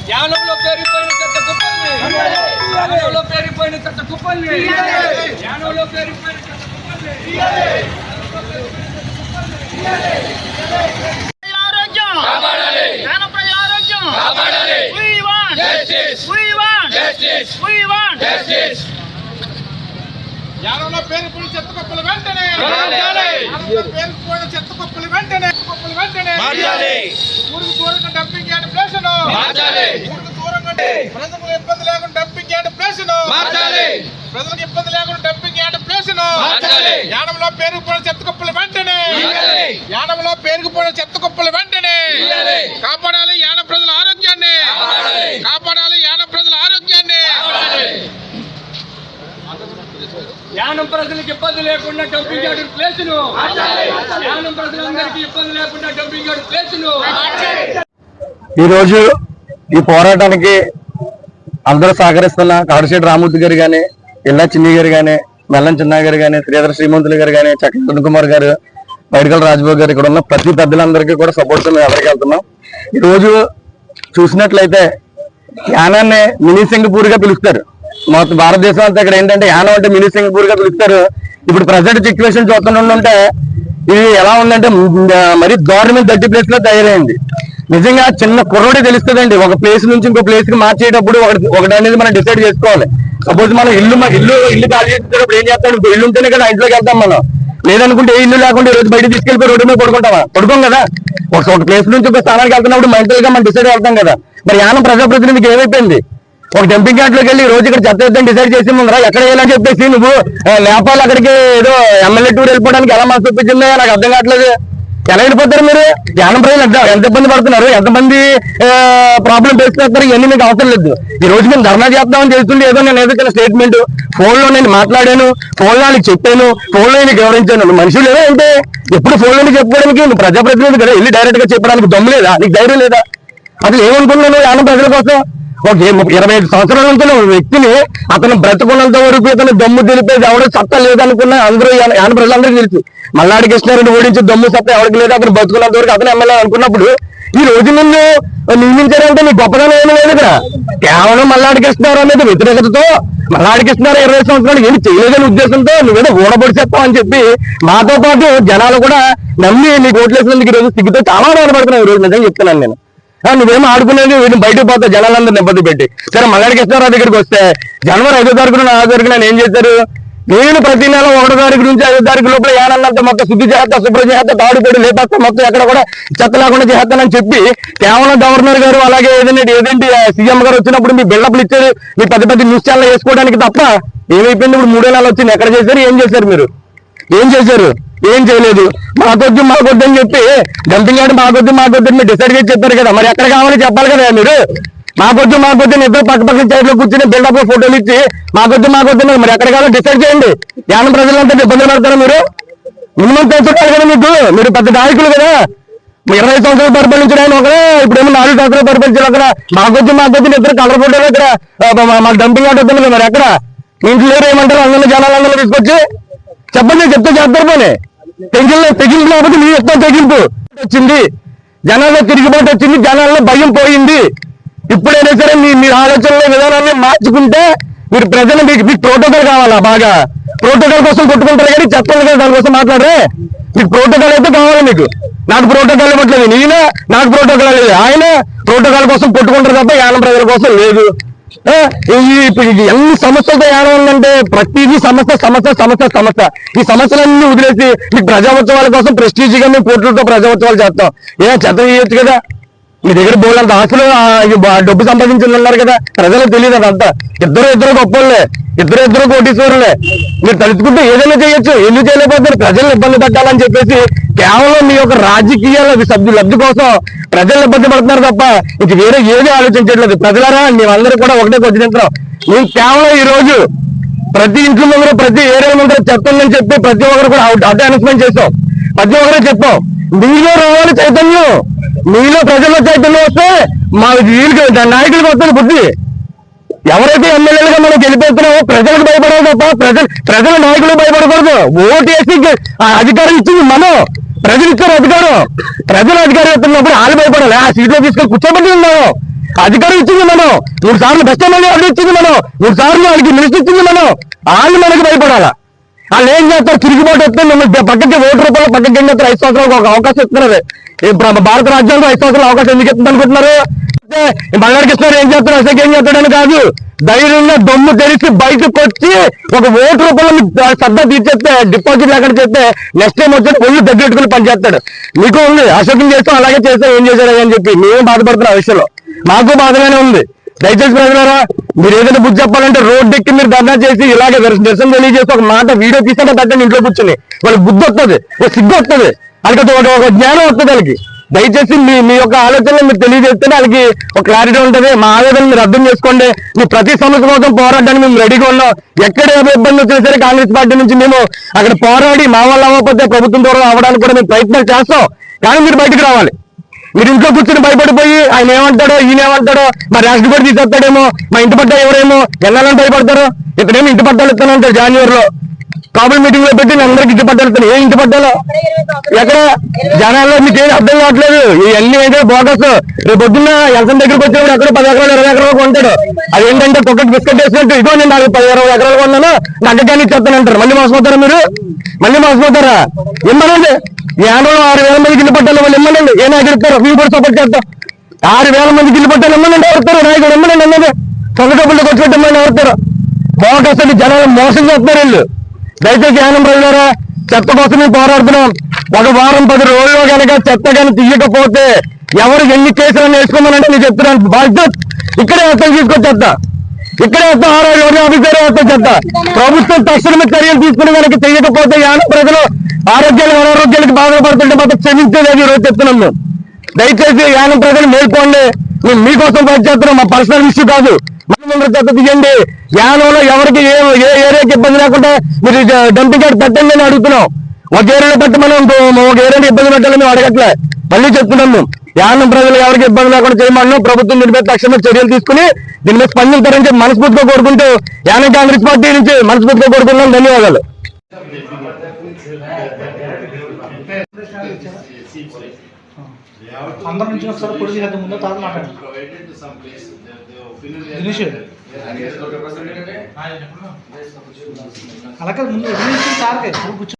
జ్ఞానంలో పేరుపోయిన చెత్త కుప్పల్ని, జ్ఞానంలో పేరుపోయిన చెత్త కుప్పల్ని, జ్ఞానంలో పేరుపోయిన చెత్త కుప్పల్ని. ఆరోగ్యం కాపాడాలి, జ్ఞానప్రజ ఆరోగ్యం కాపాడాలి. We want justice. We want justice. We want justice. జ్ఞానంలో పేరుపోయిన చెత్త కుప్పలు వెంటనే పేరుపోయిన చెత్త కుప్పలు వెంటనే ఊరికి దూరంగా డంపింగ్ యార్డ్ ప్లేస్ ఊరికి దూరంగా ప్రజలకు ఇబ్బంది లేకుండా డంపింగ్ యార్డ్ ప్లేస్ ప్రజలకు ఇబ్బంది లేకుండా డంపింగ్ యార్డ్ ప్లేస్ యానంలో పేరుకుపోయిన చెత్త కుప్పలు వెంటనే యానంలో పేరుకుపోయిన చెత్త కుప్పలు వెంటనే కాపాడాలి యానం ప్రజల ఆరోగ్యాన్ని, కాపాడాలి యానం ప్రజల ఆరోగ్యాన్ని. యానం ప్రజలకు ఇబ్బంది లేకుండా డంపింగ్ యార్డ్ ప్లేసును, యానం ప్రజలందరికీ ఇబ్బంది లేకుండా డంపింగ్ యార్డ్ ప్లేసును. ఈరోజు ఈ పోరాటానికి అందరూ సహకరిస్తున్న కాడిశెట్టి రామూర్తి గారు కానీ, ఇల్లా చిన్ని గారు కానీ, మెల్లం చిన్న గారు కానీ, శ్రీధర శ్రీమంతులు గారు కానీ, చక్ర కుమార్ గారు, బయటకల రాజబాబు గారు, ఇక్కడ ఉన్న ప్రతి పెద్దలందరికీ కూడా సపోర్ట్ ఎవరికి వెళ్తున్నాం. ఈరోజు చూసినట్లయితే యానాన్ని మినీ సింగపూర్ గా పిలుస్తారు. మొత్తం భారతదేశం అంతా ఇక్కడ ఏంటంటే యానం అంటే మినీ సింగపూర్ గా పిలుస్తారు. ఇప్పుడు ప్రజెంట్ సిచ్యువేషన్ చూస్తుంటే ఇది ఎలా ఉందంటే మరి గవర్నమెంట్ 30 ప్లేస్ లో తయారైంది. నిజంగా చిన్న కుర్రోడే తెలుస్తుందండి. ఒక ప్లేస్ నుంచి ఇంకో ప్లేస్ కి మార్చేటప్పుడు ఒకటి అనేది మనం డిసైడ్ చేసుకోవాలి. సపోజ్ మనం ఇల్లు ఖాళీ చేసేటప్పుడు ఏం చేస్తాం, ఇల్లు ఉంటేనే కదా ఇంట్లోకి వెళ్తాం మనం. లేదనుకుంటే ఏ ఇల్లు లేకుండా ఈ రోజు బయట తీసుకెళ్ళిపోయి రోడ్డు మీద పడుకోం కదా. ఒక ప్లేస్ నుంచి ఒక స్థానానికి వెళ్తున్నప్పుడు మెంటల్ గా మనం డిసైడ్ వెళ్తాం కదా. మరి యానం ప్రజాప్రతినిధికి ఏమైపోయింది? ఒక డంపింగ్ యార్డ్ లోకి వెళ్ళి రోజు ఇక్కడ చెత్త వేద్దాం డిసైడ్ చేసి ముందరా ఎక్కడ వేయాలని చెప్పేసి నువ్వు నేపాల్ అక్కడికి ఏదో ఎమ్మెల్యే టూర్ వెళ్ళిపోవడానికి ఎలా మనసు చూపించిందో నాకు అర్థం కావట్లేదు. ఎలా వెళ్ళిపోతారు మీరు? యానం ప్రజలు ఎంత ఇబ్బంది పడుతున్నారు, ఎంతమంది ప్రాబ్లం ఫేస్ చేస్తారు, ఇవన్నీ మీకు అవసరం లేదు. ఈ రోజు మేము ధర్నా చేద్దామని చేస్తుంటే ఏదో నేను ఏదో స్టేట్మెంట్ ఫోన్ లో నేను మాట్లాడాను, ఫోన్ లో నీకు చెప్పాను, ఫోన్ లో నీకు వివరించాను. మనుషులు లేదా అంటే ఎప్పుడు ఫోన్ లో చెప్పుకోవడానికి నువ్వు ప్రజాప్రతినిధి కదా, వెళ్ళి డైరెక్ట్ గా చెప్పడానికి దమ్ము లేదా, నీకు ధైర్యం లేదా? అసలు ఏమనుకున్నాను యానం ప్రజల కోసం? ఒక 25 సంవత్సరాల నుంచి వ్యక్తిని అతను బ్రతుకున్నంత వరకు ఇతను దమ్ము తెలిపేది ఎవడో సత్తా లేదనుకున్నా అందరూ యాన ప్రజలందరికీ తెలుసు. మల్లాడి కృష్ణారెడ్డి ఓడించి దమ్ము సత్తా ఎవరికి లేదు, అతను బతుకున్నంత వరకు అతను ఎమ్మెల్యే అనుకున్నప్పుడు ఈ రోజు నిన్ను నియమించారంటే నీ గొప్పదనం ఏమి లేదు ఇక్కడ. కేవలం మల్లాడి కృష్ణారావు మీద వ్యతిరేకతతో మల్లాడి కృష్ణారావు 20 సంవత్సరాలు ఏమి చేయలేదని ఉద్దేశంతో నువ్వేదో ఊడబొడిచేస్తావు అని చెప్పి మాతో పాటు జనాలు కూడా నమ్మి నీకు ఓట్లేసినందుకు ఈ రోజు సిగ్గుతో చాలా బాధపడుతున్నావు. ఈ రోజు నిజంగా చెప్తున్నాను నేను. నువ్వేమో ఆడుకునేది వీటిని బయటకు పోతా జనాలందరూ ఇబ్బంది పెట్టి. సరే మల్లాడి కృష్ణారావు దగ్గరికి వస్తే జనవరి 5వ తారీఖున 4వ తారీఖున ఏం చేశారు? నేను ప్రతి నెల 1వ తారీఖు నుంచి 5వ తారీఖు లోపల యానంతా మొత్తం శుద్ధి చేస్తా, శుభ్రం చేస్తా, తాడుపేడు లేపేస్తా, మొత్తం ఎక్కడ కూడా చెత్త లేకుండా చేస్తానని చెప్పి కేవలం గవర్నర్ గారు అలాగే ఏదంటే సీఎం గారు వచ్చినప్పుడు మీ బిల్డప్లు ఇచ్చారు, మీ పెద్ద న్యూస్ ఛానల్ వేసుకోవడానికి తప్ప ఏమైపోయింది? ఇప్పుడు 3 నెలలు వచ్చింది, ఎక్కడ చేశారు? ఏం చేశారు మీరు? ఏం చేశారు? ఏం చేయలేదు. మాకొద్దు అని చెప్పి డంపింగ్ యార్డ్ మాకొద్దు మీరు డిసైడ్ చేసి చెప్పారు కదా, మరి ఎక్కడ కావాలో చెప్పాలి కదా మీరు. మాకొద్దు ఇద్దరు పక్క సైడ్ లో కూర్చొని బిల్డప్ ఫోటోలు ఇచ్చి మాకొద్దు మరి ఎక్కడ కావాలో డిసైడ్ చేయండి. యానం ప్రజలంతా ఇబ్బందులు పడతారా మీరు? మినిమం తెలుసుకుంటారు కదా మీకు, మీరు పెద్ద నాయకులు కదా. 20 సంవత్సరాలు పరిపాలించడానికి ఒకరే, ఇప్పుడేమో 4 సంవత్సరాలు పరిపాలించారు అక్కడ. మాకొద్దు ఇద్దరు కలర్ ఫోటోలు ఇక్కడ మాకు డంపింగ్ యార్డ్ వద్దు మరి ఎక్కడ? మీ ఇంట్లో ఏమంటారు? అందరినీ జనాలందరూ తీసుకొచ్చి చెప్పండి, చెప్తే చేస్తారు. పోనీ తెగింపు లేకపోతే మీ ఇష్టం. తెగింపు వచ్చింది, జనాల్లో తిరిగిబాటు వచ్చింది, జనాల్లో భయం పోయింది. ఇప్పుడైనా సరే మీ ఆలోచనల విధానాన్ని మార్చుకుంటే మీరు ప్రజలు మీకు ప్రోటోకాల్ కావాలా? బాగా ప్రోటోకాల్ కోసం కొట్టుకుంటారు కానీ చెప్పండి కదా, దానికోసం మాట్లాడరే. మీకు ప్రోటోకాల్ అయితే కావాలి. మీకు నాకు ప్రోటోకాల్ ఇవ్వట్లేదు, నేను నాకు ప్రోటోకాల్ లేదు. ఆయన ప్రోటోకాల్ కోసం కొట్టుకుంటారు తప్ప యానం ప్రజల కోసం లేదు. ఎన్ని సమస్యలతో యానం ఉందంటే ప్రతిదీ సమస్య. ఈ సమస్యలన్నీ వదిలేసి మీకు ప్రజాోత్సవాల కోసం ప్రెస్టీజ్గా మేము కోట్లతో ప్రజాోత్సవాలు చేస్తాం. చెత్త చేయొచ్చు కదా. మీ దగ్గర బోలంత ఆస్తులు డబ్బు సంపాదించి ఉన్నారు కదా, ప్రజలకు తెలియదు అదంతా. ఇద్దరు గొప్పలే, ఇద్దరు కోటీశ్వరులే. మీరు తలుచుకుంటే ఏదైనా చేయొచ్చు, ఎందుకు చేయలేకపోతే ప్రజలను ఇబ్బంది పెట్టాలని చెప్పేసి కేవలం మీ యొక్క రాజకీయాల లబ్ధి కోసం ప్రజలను ఇబ్బంది పడుతున్నారు తప్ప ఇంక వేరే ఏది ఆలోచించట్లేదు. ప్రజలారా మేమందరూ కూడా ఒకటే కొద్దింటున్నాం. మేము కేవలం ఈ రోజు ప్రతి ఇంట్లో ముందర ప్రతి ఏరియా ముందర చెత్త ఉందని చెప్పి ప్రతి ఒక్కరు కూడా అదే అనౌన్స్మెంట్ చేస్తాం. ప్రతి ఒక్కరే చెప్పాం. మీలో రావాలి చైతన్యం, మీలో ప్రజల్లో చైతన్యం వస్తే మా వీళ్ళకి నాయకులకు వస్తుంది బుద్ధి. ఎవరైతే ఎమ్మెల్యేలుగా మనం గెలిపేస్తున్నామో ప్రజలకు భయపడాలి తప్ప ప్రజల నాయకులకు భయపడకూడదు. ఓటు వేసి అధికారం ఇచ్చింది మనం, ప్రజలు ఇచ్చారు అధికారం. ప్రజలు అధికారం ఇస్తున్నప్పుడు వాళ్ళు భయపడాలి. ఆ సీట్లో తీసుకొని కూర్చోబెట్టి ఉన్నాము. అధికారం ఇచ్చింది మనం, 3 సార్లు బెస్ట్ ఎమ్మెల్యే అక్కడ ఇచ్చింది మనం, 3 సార్లు వాళ్ళకి మినిస్టర్ ఇచ్చింది మనం. వాళ్ళు మనకి భయపడాలా? వాళ్ళు ఏం చేస్తారు? తిరుగుబాటు వస్తే మిమ్మల్ని పక్కకి ఓటు రూపాయలు పక్కకి ఏం చేస్తారు? 5 సంవత్సరాలకు ఒక అవకాశం ఇస్తున్నారు. భారత రాజ్యాంగం 5 సంవత్సరాలు అవకాశం ఎందుకు ఇస్తుంది అనుకుంటున్నారు? మల్లాడి కృష్ణ ఏం చేస్తారు, అసలు ఏం చేస్తాడని కాదు, ధైర్యంగా దమ్ము తెరిచి బయటకు వచ్చి ఒక ఓటు రూపంలో శ్రద్ధ తీర్చేస్తే, డిపాజిట్ లేకుండా చేస్తే నెక్స్ట్ టైం వచ్చి ఒళ్ళు దగ్గరెట్టుకుని పనిచేస్తాడు. మీకు ఉంది అశోకం చేస్తాం, అలాగే చేస్తాం, ఏం చేశారు అని చెప్పి మేము బాధపడుతున్నాం. ఆ విషయంలో మాకు బాధగానే ఉంది. దయచేసి ప్రజలారా, మీరు ఏదైనా బుద్ధి చెప్పాలంటే రోడ్డు ఎక్కి మీరు ధర్నా చేసి ఇలాగే నిరసన తెలియజేసి ఒక మాట వీడియో తీసాక పెట్టండి ఇంట్లో కూర్చొని. వాళ్ళకి బుద్ధి వస్తుంది, ఒక సిగ్గు వస్తుంది, వాళ్ళకి ఒక జ్ఞానం వస్తుంది. వాళ్ళకి దయచేసి మీ యొక్క ఆలోచనలు మీరు తెలియజేస్తే వాళ్ళకి ఒక క్లారిటీ ఉంటుంది. మా ఆవేదన మీరు అర్థం చేసుకోండి. మీ ప్రతి సమస్య కోసం పోరాడడానికి మేము రెడీగా ఉన్నాం. ఎక్కడ ఇబ్బంది వచ్చినా సరే కాంగ్రెస్ పార్టీ నుంచి మేము అక్కడ పోరాడి మా వల్ల అవ్వకపోతే ప్రభుత్వం ద్వారా అవ్వడానికి కూడా మేము ప్రయత్నం చేస్తాం. కానీ మీరు బయటకు రావాలి. మీరు ఇంట్లో కూర్చొని భయపడిపోయి ఆయన ఏమంటాడో ఈయన ఏమంటాడో, మా రేషన్ కార్డు తీసేస్తాడేమో, మా ఇంటి పట్ట ఎవరేమో వెళ్ళాలని భయపడతారు. ఇక్కడేమో ఇంటి పట్టాలు ఇస్తానంటారు. జనవరిలో కాబుల్ మీటింగ్ లో పెట్టి అందరికి ఇంటి పట్టాలు ఇస్తాను. ఏ ఇంటి పట్టాలో ఎక్కడ జనాల్లో మీకు ఏం అర్థం కావట్లేదు. ఇవన్నీ అయితే బోగస్. రేపు పొద్దున్న ఎలక్షన్ దగ్గరికి వచ్చినప్పుడు ఎక్కడ 10 ఎకరాలు 20 ఎకరాలు కొంటాడు. అదేంటంటే కుక్కకి బిస్కెట్ వేసినట్టు, ఇదో నేను నాకు 10-20 ఎకరాలు కొన్నాను నాకు కానీ ఇచ్చేస్తానంటారు. మళ్ళీ మోసపోతారా మీరు? మళ్ళీ మోసపోతారా? ఇమ్మనండి. ఈ ఆంధ్రలో 6,000 మందికి ఇల్లు పట్టాలి. వాళ్ళు ఇమ్మనండి. ఏ నాయకుడు ఇస్తారు? మేము కూడా సపోర్ట్ చేస్తాం. 6,000 మందికి ఇల్లు పట్టాలి. ఇమ్మనండి. ఎవరుతారు నాయకుడు? ఇమ్మనండి అన్నది. సొంత డబ్బులు ఖర్చు పెట్టమని ఎవరుతారు? బోగస్ అని జనాలు మోసం చేస్తున్నారు వీళ్ళు. దయచేసి జ్ఞానం ప్రజలారా, చెత్త కోసం మేము పోరాడుతున్నాం. 1 వారం 10 రోజుల్లో కనుక చెత్త కానీ తీయకపోతే ఎవరు ఎన్ని కేసులు వేసుకోమనంటే నేను చెప్తున్నాను. బాధ్యత ఇక్కడే వేస్తాం, తీసుకొచ్చేస్తా. ఇక్కడే వేస్తాం. 6 ఆఫీసర్ వేస్తాం చెత్త. ప్రభుత్వం తక్షణమే చర్యలు తీసుకుని కనుక చెయ్యకపోతే యానం ప్రజలు అనారోగ్యాలకు బాధపడుతుంటే మాత్రం క్షమించేది అది రోజు చెప్తున్నాం మేము. దయచేసి యానం ప్రజలు మేల్కోండి. మేము మీకోసం పనిచేస్తున్నాం. మా పర్సనల్ ఇష్యూ కాదు. మనం చెత్త తీయండి. యానంలో ఎవరికి ఏ ఏరియాకి ఇబ్బంది లేకుండా మీరు డంపింగ్ యార్డ్ పెట్టండి అని అడుగుతున్నాం. ఒక ఏరియాలో పెట్టమని ఒక ఏరియాకి ఇబ్బంది పెట్టాలని మేము అడగట్లే. మళ్ళీ చెప్తున్నాం మేము. యానం ప్రజలు ఎవరికి ఇబ్బంది లేకుండా చేయమన్నాం. ప్రభుత్వం దీని మీద తక్షణమే చర్యలు తీసుకుని దీని మీద స్పందించారని చెప్పి మనస్ఫూర్తిగా కోరుకుంటూ యానం కాంగ్రెస్ పార్టీ నుంచి మనస్ఫూర్తిగా కోరుకుంటున్నాం. ధన్యవాదాలు. అందరి నుంచి ఒకసారి పొడి చేద్దాం. ముందు తాత మాట్లాడండి. అలాగే ముందు సార్కే